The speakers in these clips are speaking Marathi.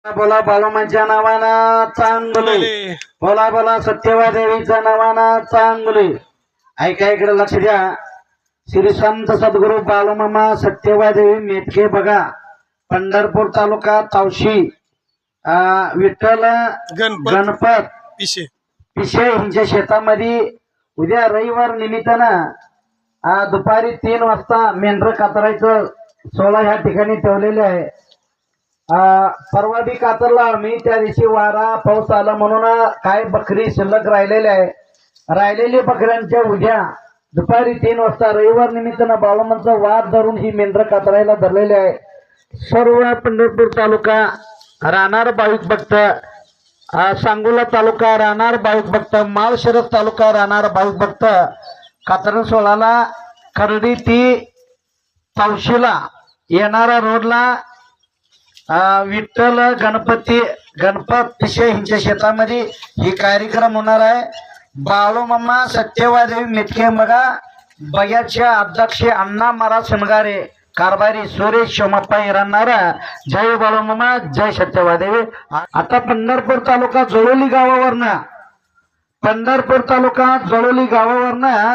बोला बाळूमांच्या नावानं चांगले बोला बोला सत्यवा देवीच्या नावानं चांगले ऐका इकडे लक्ष द्या। श्री संत सद्गुरु बाळूमामा सत्यवा देवी मेतके बघा पंढरपूर तालुका तावशी विठ्ठल गणपत पिशे यांच्या शेतामध्ये उद्या रविवार निमित्तानं दुपारी 3 वाजता मेंढर कातरायचं 16 ह्या ठिकाणी ठेवलेले आहे। परवा बी कातरला आम्ही त्या दिवशी वारा पाऊस आला म्हणून काय बकरी शिल्लक राहिलेले आहे। राहिलेली बकऱ्यांच्या उद्या दुपारी 3 वाजता रविवार निमित्तानं बाळूमांचा वाद धरून ही मेंढर कातरायला धरलेले आहे। सर्व पंढरपूर तालुका राहणार भाविक भक्त, सांगोला तालुका राहणार भाविक भक्त, माळशिरस तालुका राहणार भाविक भक्त कातरण सोळाला खर्डी ती तावशीला येणारा रोडला विठ्ठल गणपत पिशे यांच्या शेतामध्ये ही कार्यक्रम होणार आहे। बाळूमामा सत्यवादेवी मेतके बघा बग्याच्या अध्यक्ष अण्णा महाराज शनगारे कारभारी सुरेश सोमप्पा येणारा जय बाळूमामा जय सत्यवादेवी। आता पंढरपूर तालुका जळोली गावावरनं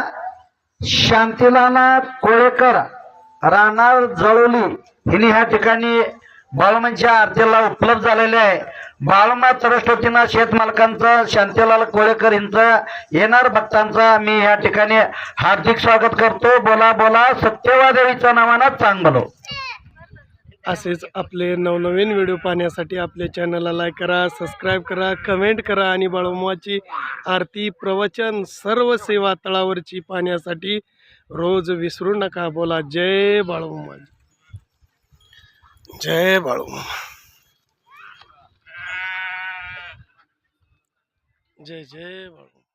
शांतीलाल कोळेकर राहणार जळोली हिने ह्या ठिकाणी बाळूमांच्या आरतीला उपलब्ध झालेले आहे। बाळूमा ट्रस्ट वतीनं शेतमालकांचं शांतीलाल कोळेकर यांचं येणार भक्तांचा मी या ठिकाणी हार्दिक स्वागत करतो। बोला बोला सत्यवादेवीच्या नावानं चांगलं। असेच आपले नवनवीन व्हिडिओ पाहण्यासाठी आपल्या चॅनलला लाईक करा, सबस्क्राईब करा, कमेंट करा आणि बाळूमाची आरती प्रवचन सर्व सेवा तळावरची पाहण्यासाठी रोज विसरू नका। बोला जय बाळूमा, जय बाळूमा, जय जय बाळूमा।